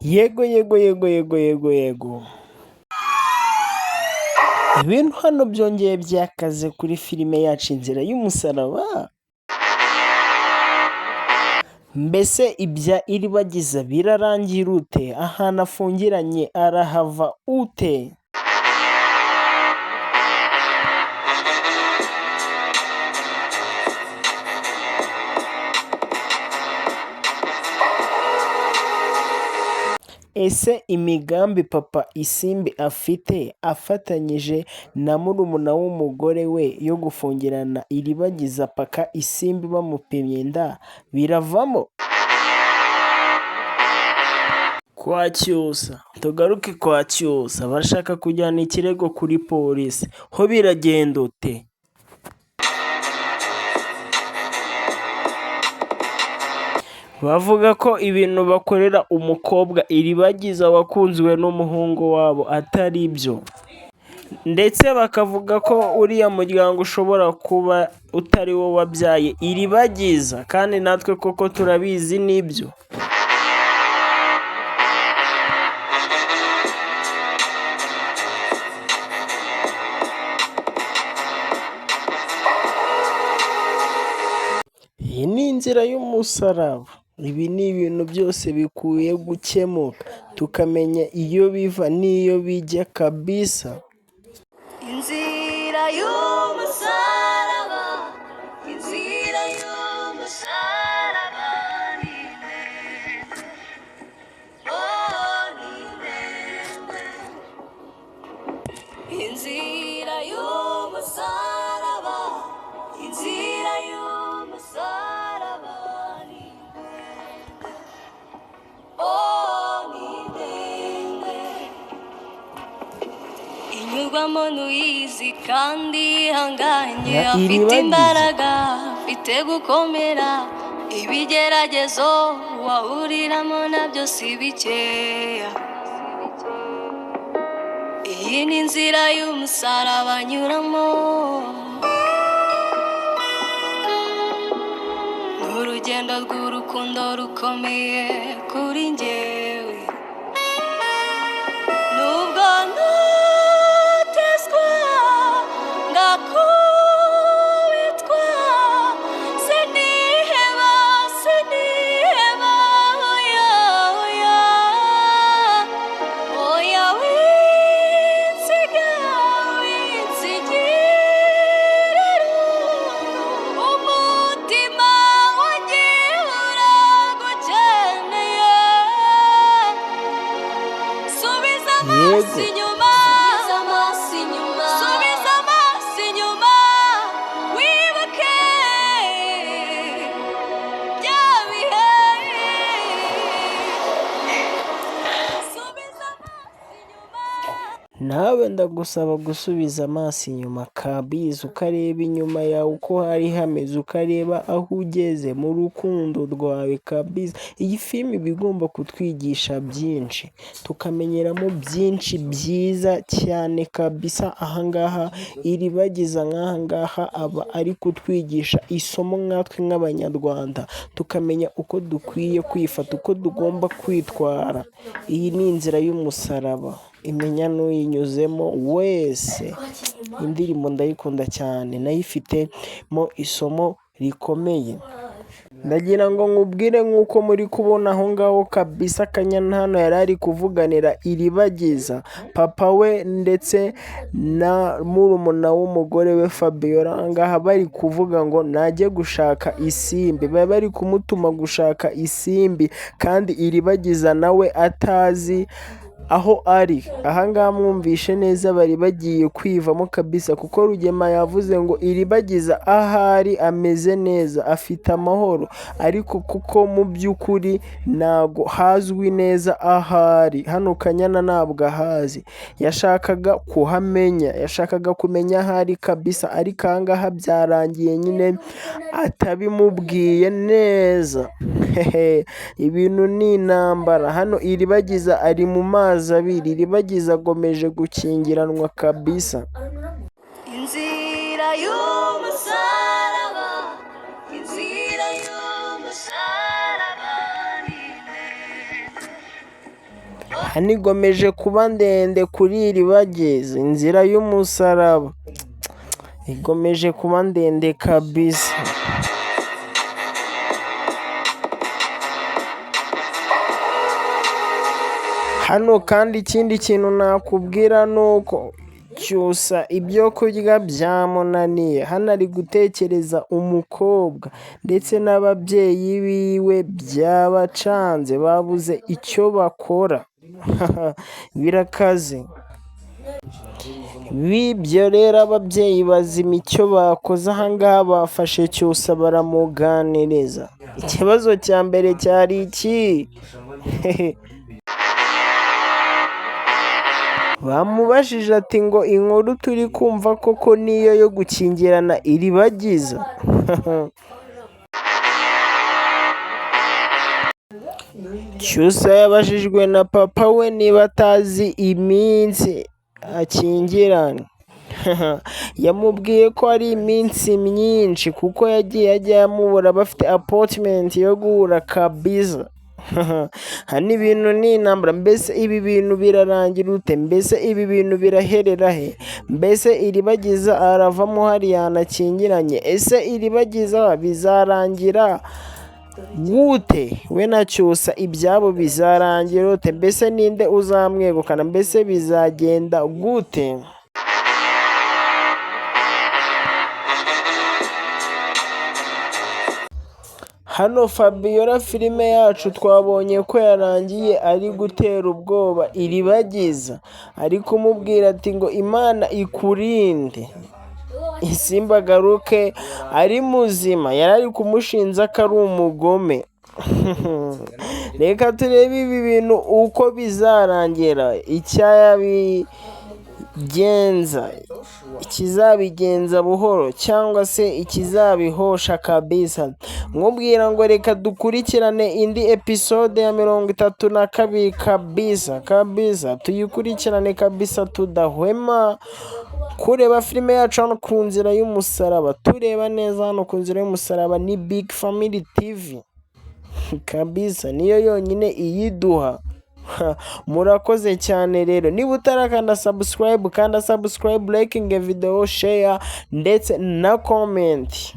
Yego yego yego yego yego yego, ibintu hano byongeye byakaze kuri filime yacu Inzira y'Umusaraba. Mbese ibya Iribagiza birarangira ute? Ahantu afungiranye arahava ute? Ese imigambi papa Isimbi afite afatanyije na murumuna w'umugore we yo gufungirana Iribagiza paka Isimbi bamupimye inda biravamo? Kwa Cyusa, tugaruke kwa Cyusa, bashaka kujyana ikirego kuri polisi, ho biragenda ute? Bavuga ko ibintu bakorera umukobwa Iribagiza wakunzwe n'umuhungu wabo atari byo, ndetse bakavuga ko uriya muryango ushobora kuba utari wo wabyaye Iribagiza, kandi natwe koko turabizi nibyo. Iyi ni inzira y'umusaraba. Ibi ni ibintu byose bikwiye gukemuka, tukamenya iyo biva n'iyo bijya kabisa. Inzira y'umusaraba, inzira y'umusaraba ni ndende, oh ni ndende. Inzira y'umusaraba, inzira y'umusaraba ni ndende, oh ni ndende. Inyurwamo n'uyizi kandi ihanganye, afite imbaraga, afite gukomera, ibigeragezo wahuriramo nabyo si bikeya. Iyi ni inzira y'umusaraba anyuramo, ni urugendo rw'urukundo rukomeye kuri njyewe. Nubwo ntotezwa ngakubitwa, siniheba siniheba, oya oya oya, winsiga winsigire rungu, umutima wanjye uragukeneye. Subiza amaso inyuma, subiza amaso inyuma, subiza amaso inyuma, wibuke bya bihe. Subiza amaso inyuma. Nawe ndagusaba gusubiza amaso inyuma kabisa, ukareba inyuma yawe uko hari hameze, ukareba aho ugeze mu rukundo rwawe kabisa. Iyi filime iba igomba kutwigisha byinshi, tukamenyeramo byinshi byiza cyane kabisa. Ahangaha Iribagiza nk'ahangaha aba ari kutwigisha isomo nkatwe nk'abanyarwanda, tukamenya uko dukwiye kwifata, uko tugomba kwitwara. Iyi ni inzira y'umusaraba, imenya n'uyinyuzemo wese. Indirimbo ndayikunda cyane, nayo ifitemo isomo rikomeye. Ndagira ngo nkubwire nk'uko muri kubona aho ngaho kabisa, Kanyana hano yari ari kuvuganira Iribagiza papa we ndetse na murumuna w'umugore we Fabiola. Ahangaha bari kuvuga ngo najye gushaka Isimbi, bari bari kumutuma gushaka Isimbi, kandi Iribagiza nawe atazi aho ari. Ahangaha mwumvishe neza, bari bagiye kwivamo kabisa, kuko Rugema yavuze ngo Iribagiza ahari ameze neza, afite amahoro, ariko kuko mu by'ukuri ntago hazwi neza ahari. Hano Kanyana ntabwo ahazi, yashakaga kuhamenya, yashakaga kumenya ahari kabisa, ariko ahangaha byarangiye nyine atabimubwiye neza. Ibintu ni intambara hano. Iribagiza ari mu mazi abiri, Iribagiza agomeje gukingiranwa kabisa. Inzira y'umusaraba, inzira y'umusaraba ni ndende, hano igomeje kuba ndende kuri Iribagiza, inzira y'umusaraba igomeje kuba ndende kabisa. Hano kandi ikindi kintu nakubwira ni uko Cyusa ibyo kurya byamunaniye, hano ari gutekereza umukobwa ndetse n'ababyeyi biwe byabacanze, babuze icyo bakora. Birakaze. Bibyo rero ababyeyi bazima icyo bakoze ahangaha, bafashe Cyusa baramuganiriza. Ikibazo cya mbere cyari iki? Bamubajije ati ngo inkuru turi kumva koko niyo yo gukingirana Iribagiza? Cyusa yabajijwe na papa we niba atazi iminsi akingirana. Yamubwiye ko ari iminsi myinshi kuko yagiye ajya amubura bafite appointment yo guhura kabisa. Hano ibintu ni intambara. Mbese ibi bintu birarangira ute? Mbese ibi bintu biraherera he? Mbese Iribagiza aravamo hariya anakingiranye? Ese Iribagiza bizarangira gute? We na Cyusa ibyabo bizarangira ute? Mbese ninde uzamwegukana? Mbese bizagenda gute? Hano Fabiola filime yacu twabonye ko yarangiye ari gutera ubwoba Iribagiza, ari kumubwira ati ngo Imana ikurinde Isimba agaruke ari muzima. Yari ari kumushinja ko ari umugome. Reka turebe ibi bintu uko bizarangira, ikizabigenza buhoro cyangwa se ikizabihosha kabisa. Mwubwira ngo reka dukurikirane indi episode ya 32 kabisa, tuyikurikirane kabisa tudahwema kureba filime yacu hano ku nzira y'umusaraba. Tureba neza hano ku nzira y'umusaraba ni Big Family TV kabisa, niyo yonyine iyiduha. Murakoze cyane rero, niba utarakanda subscribe, kanda subscribe, liking video, share ndetse na comment.